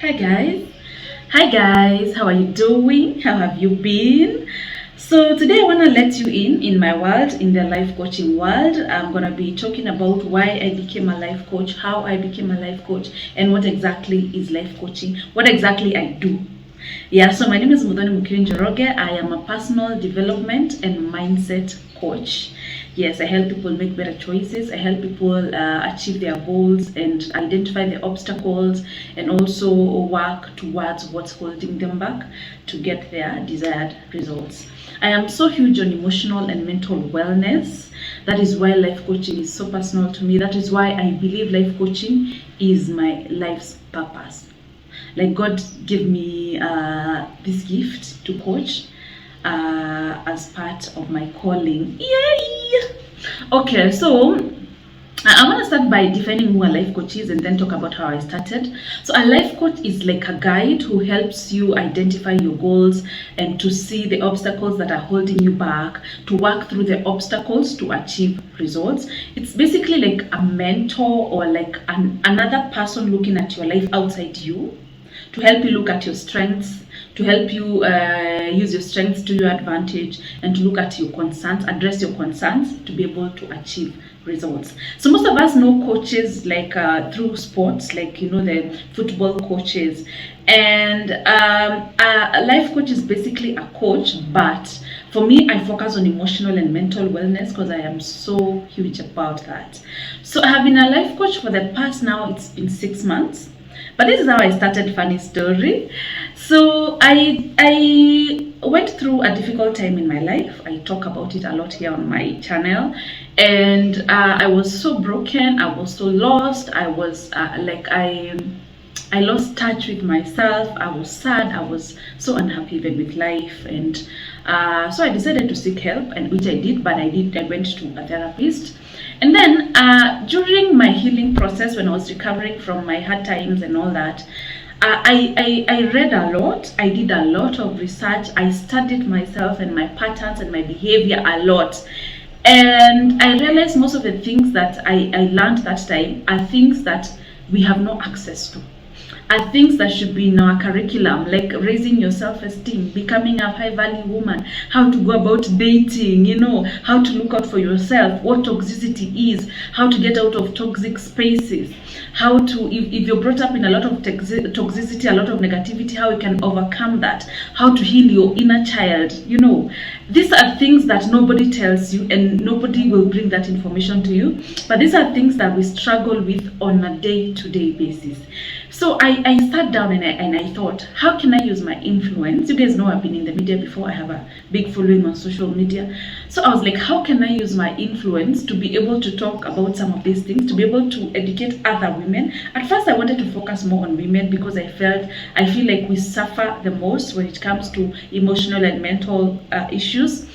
Hi guys. Hi guys, how are you doing? How have you been? So today I want to let you in my world, in the life coaching world. I'm going to be talking about why I became a life coach, how I became a life coach, and what exactly is life coaching, what exactly I do. Yeah, so my name is Muthoni Mukiri. I am a personal development and mindset coach. Yes, I help people make better choices. I help people achieve their goals and identify the obstacles and also work towards what's holding them back to get their desired results. I am so huge on emotional and mental wellness. That is why life coaching is so personal to me. That is why I believe life coaching is my life's purpose. Like God gave me this gift to coach as part of my calling. Yay! Okay, so I want to start by defining who a life coach is and then talk about how I started. So a life coach is like a guide who helps you identify your goals and to see the obstacles that are holding you back, to work through the obstacles to achieve results. It's basically like a mentor or like another person looking at your life outside you, to help you look at your strengths, to help you use your strengths to your advantage, and to look at your concerns, address your concerns to be able to achieve results. So most of us know coaches like through sports, like the football coaches, and a life coach is basically a coach, but for me I focus on emotional and mental wellness because I am so huge about that. So I have been a life coach for the past, now it's been 6 months. But this is how I started. Funny story. So I went through a difficult time in my life. I talk about it a lot here on my channel, and I was so broken. I was so lost. I was I lost touch with myself. I was sad. I was so unhappy even with life, and so I decided to seek help, and which I did. But I went to a therapist, and then during my healing process, when I was recovering from my hard times and all that, I read a lot. I did a lot of research. I studied myself and my patterns and my behavior a lot. And I realized most of the things that I learned that time are things that we have no access to, are things that should be in our curriculum, like raising your self-esteem, becoming a high-value woman, how to go about dating, how to look out for yourself, what toxicity is, how to get out of toxic spaces, how to, if you're brought up in a lot of toxicity, a lot of negativity, how you can overcome that, how to heal your inner child. These are things that nobody tells you, and nobody will bring that information to you, but these are things that we struggle with on a day-to-day basis. So I sat down and I thought, how can I use my influence? You guys know I've been in the media before. I have a big following on social media. So I was like, how can I use my influence to be able to talk about some of these things, to be able to educate other women? At first, I wanted to focus more on women because I feel like we suffer the most when it comes to emotional and mental issues.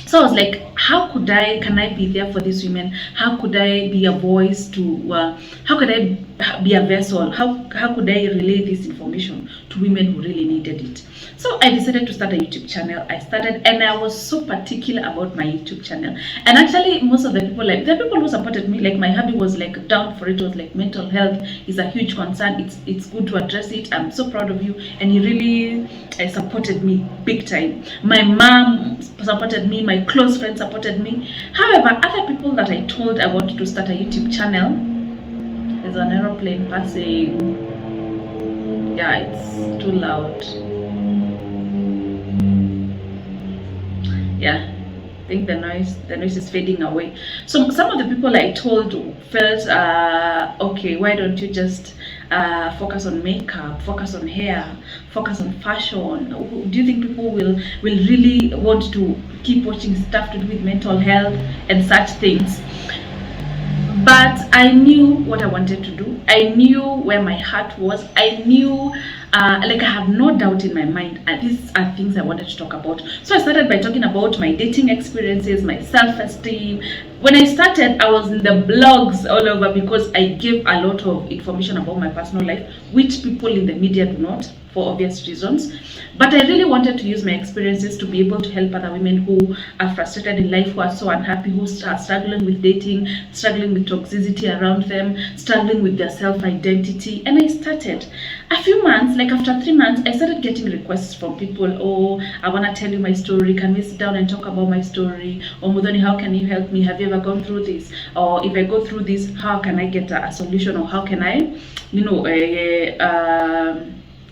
So I was like, can I be there for these women? How could I be a voice to, how could I be a vessel? How could I relay this information to women who really needed it? So I decided to start a YouTube channel. And I was so particular about my YouTube channel. And actually, most of the people, like, the people who supported me, like my hubby was like down for it. Was like, mental health is a huge concern. It's good to address it. I'm so proud of you. And he really supported me big time. My mom supported me. My close friends supported me. However, other people that I told I wanted to start a YouTube channel, there's an aeroplane passing. Yeah, it's too loud. Yeah, I think the noise is fading away. So some of the people I told felt okay, why don't you just focus on makeup, focus on hair, focus on fashion? Do you think people will really want to keep watching stuff to do with mental health and such things? But I knew what I wanted to do. I knew where my heart was. I knew, like, I have no doubt in my mind, and these are things I wanted to talk about. So I started by talking about my dating experiences, my self-esteem. When I started, I was in the blogs all over because I gave a lot of information about my personal life, which people in the media do not. for obvious reasons. But I really wanted to use my experiences to be able to help other women who are frustrated in life, who are so unhappy, who are struggling with dating, struggling with toxicity around them, struggling with their self-identity. And I started a few months, like after 3 months, I started getting requests from people. Oh, I want to tell you my story. Can we sit down and talk about my story? Or Muthoni, how can you help me? Have you ever gone through this? Or if I go through this, how can I get a solution? Or how can I,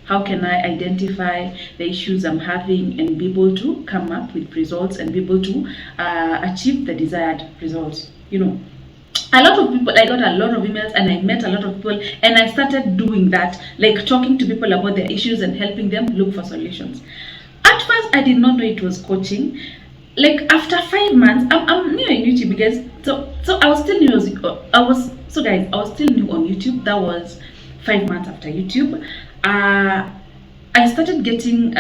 how can I identify the issues I'm having and be able to come up with results and be able to achieve the desired results? A lot of people, I got a lot of emails and I met a lot of people, and I started doing that, like talking to people about their issues and helping them look for solutions. At first, I did not know it was coaching. Like after 5 months, I'm new on YouTube, because so I was still new. I was still new on YouTube. That was 5 months after YouTube. I started getting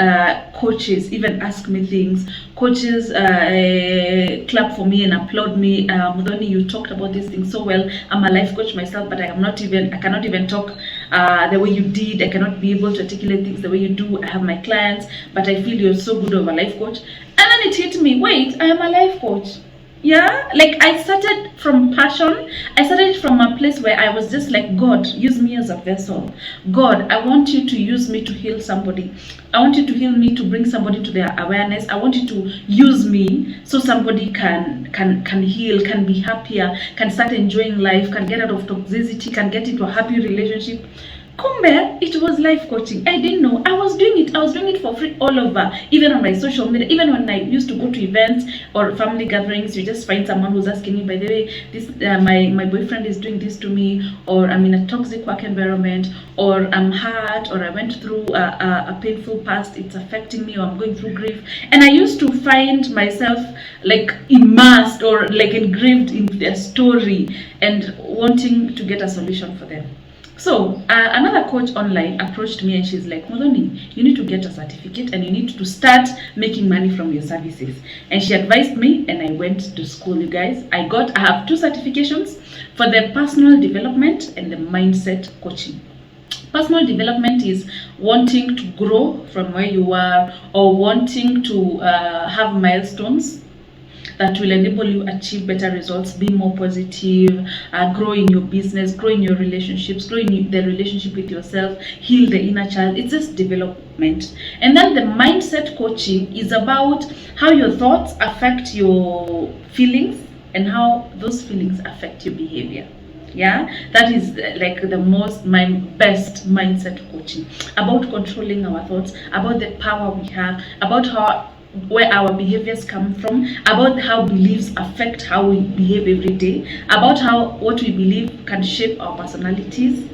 coaches even ask me things. Coaches clap for me and applaud me. Muthoni, you talked about these things so well. I'm a life coach myself, but I cannot even talk the way you did. I cannot be able to articulate things the way you do. I have my clients, but I feel you're so good of a life coach. And then it hit me, wait, I am a life coach. Yeah, like I started from passion. I started from a place where I was just like, God, use me as a vessel. God, I want you to use me to heal somebody. I want you to heal me to bring somebody to their awareness. I want you to use me so somebody can heal, can be happier, can start enjoying life, can get out of toxicity, can get into a happy relationship. Kumbe, it was life coaching. I didn't know. I was doing it for free all over, even on my social media. Even when I used to go to events or family gatherings, you just find someone who's asking me, by the way, this my boyfriend is doing this to me, or I'm in a toxic work environment, or I'm hurt, or I went through a painful past, it's affecting me, or I'm going through grief. And I used to find myself like immersed or like engraved in their story and wanting to get a solution for them. So another coach online approached me and she's like, Muthoni, you need to get a certificate and you need to start making money from your services. And she advised me and I went to school, you guys. I have 2 certifications for the personal development and the mindset coaching. Personal development is wanting to grow from where you are, or wanting to have milestones that will enable you achieve better results, be more positive, grow in your business, grow in your relationships, grow in the relationship with yourself, heal the inner child. It's just development. And then the mindset coaching is about how your thoughts affect your feelings and how those feelings affect your behavior. Yeah, that is like my best mindset coaching, about controlling our thoughts, about the power we have, about where our behaviors come from, about how beliefs affect how we behave every day, about how what we believe can shape our personalities.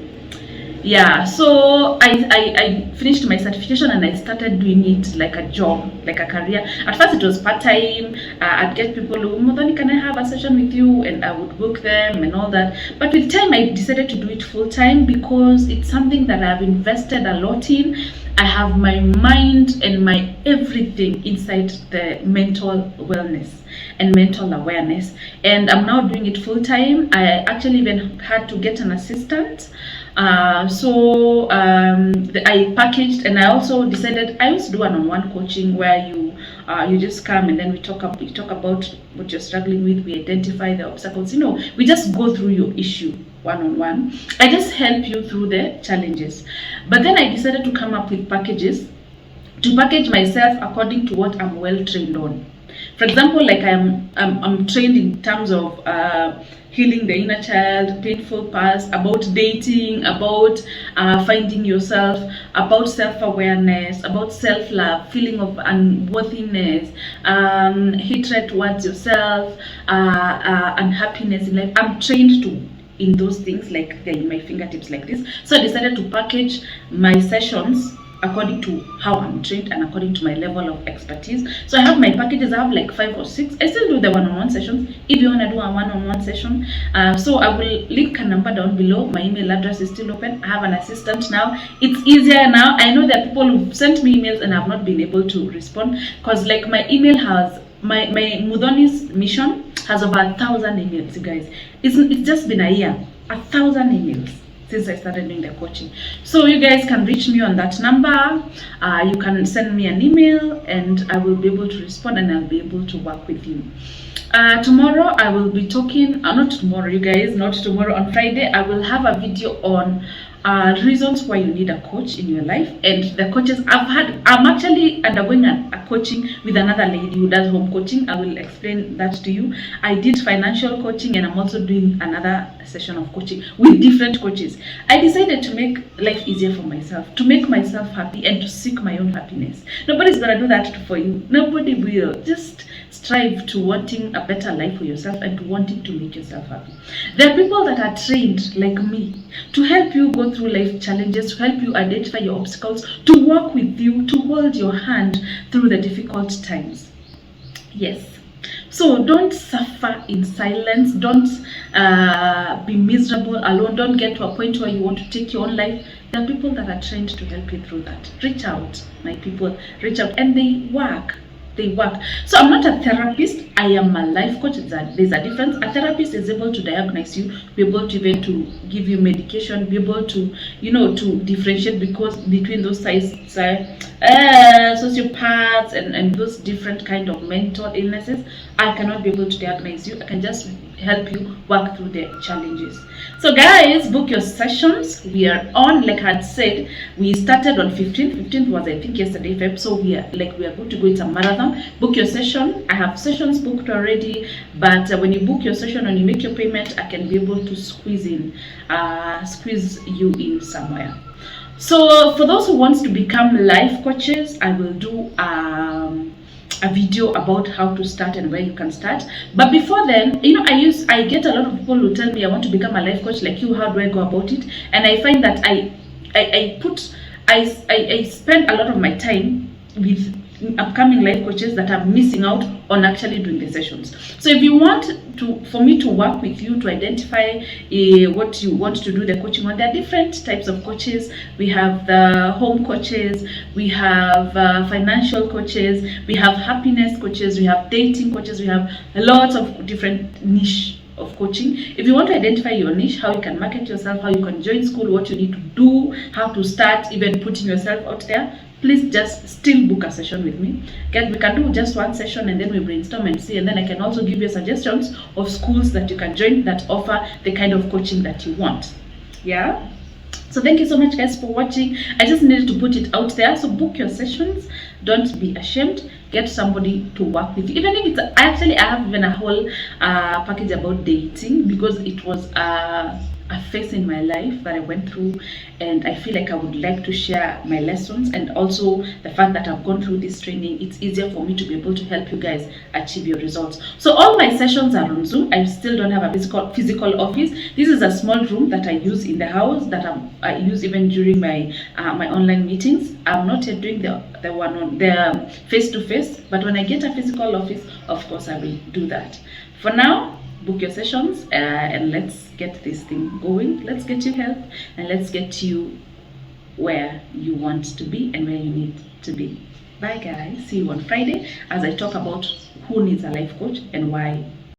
Yeah, so I finished my certification and I started doing it like a job, like a career. At first it was part-time. I'd get people who, Muthoni, can I have a session with you? And I would book them and all that. But with time I decided to do it full-time because it's something that I've invested a lot in. I have my mind and my everything inside the mental wellness and mental awareness, and I'm now doing it full-time. I actually even had to get an assistant. I packaged, and I also decided I used to do one-on-one coaching where you just come and then we talk about what you're struggling with. We identify the obstacles. We just go through your issue one-on-one. I just help you through the challenges. But then I decided to come up with packages to package myself according to what I'm well trained on. For example, like I'm trained in terms of healing the inner child, painful past, about dating, about finding yourself, about self-awareness, about self-love, feeling of unworthiness, hatred towards yourself, unhappiness in life. I'm trained in those things, like they're in my fingertips like this. So I decided to package my sessions according to how I'm trained and according to my level of expertise. So I have my packages. I have like 5 or 6. I still do the one-on-one sessions if you want to do a one-on-one session. So I will link a number down below. My email address is still open. I have an assistant now. It's easier now. I know there are people who've sent me emails and I've not been able to respond because like my email has my Muthoni's mission has over 1,000 emails, you guys. It's just been a year. 1,000 emails. since I started doing the coaching. So you guys can reach me on that number. You can send me an email and I will be able to respond and I'll be able to work with you. Tomorrow I will be talking, not tomorrow you guys, not tomorrow, on Friday I will have a video on reasons why you need a coach in your life. And the coaches I'm actually undergoing a coaching with another lady who does home coaching. I will explain that to you. I did financial coaching and I'm also doing another session of coaching with different coaches. I decided to make life easier for myself, to make myself happy and to seek my own happiness. Nobody's gonna do that for you. Nobody will. Just strive to wanting a better life for yourself and to wanting to make yourself happy. There are people that are trained like me to help you go through life challenges, to help you identify your obstacles, to work with you, to hold your hand through the difficult times. Yes. So don't suffer in silence. Don't be miserable alone. Don't get to a point where you want to take your own life. There are people that are trained to help you through that. Reach out, my people. Reach out, and they work. They work. So I'm not a therapist. I am a life coach. There's a difference. A therapist is able to diagnose you, be able to even to give you medication, be able to, you know, to differentiate between those sociopaths and those different kind of mental illnesses. I cannot be able to diagnose you. I can just help you work through the challenges. So guys, book your sessions. We are on, like I had said, we started on 15th was, I think, yesterday, Feb. So we are going to go. It's a marathon. Book your session. I have sessions booked already, but when you book your session and you make your payment, I can be able to squeeze you in somewhere. So for those who want to become life coaches, I will do a video about how to start and where you can start. But before then, you know, I get a lot of people who tell me I want to become a life coach like you. How do I go about it? And I find that I spend a lot of my time with upcoming life coaches that are missing out on actually doing the sessions. So if you want for me to work with you to identify what you want to do the coaching on, there are different types of coaches. We have the home coaches, we have financial coaches, we have happiness coaches, we have dating coaches, we have lots of different niche of coaching. If you want to identify your niche, how you can market yourself, how you can join school, what you need to do, how to start even putting yourself out there, please just still book a session with me. Okay, we can do just one session and then we brainstorm and see, and then I can also give you suggestions of schools that you can join that offer the kind of coaching that you want. Yeah. So thank you so much guys for watching. I just needed to put it out there. So book your sessions. Don't be ashamed. Get somebody to work with you. Even if it's I have even a whole package about dating, because it was a phase in my life that I went through, and I feel like I would like to share my lessons, and also the fact that I've gone through this training, it's easier for me to be able to help you guys achieve your results. So all my sessions are on Zoom. I still don't have a physical office. This is a small room that I use in the house that I use even during my my online meetings. I'm not yet doing the one on the face-to-face, but when I get a physical office, of course I will do that. For now, book your sessions and let's get this thing going. Let's get you help and let's get you where you want to be and where you need to be. Bye guys, see you on Friday as I talk about who needs a life coach and why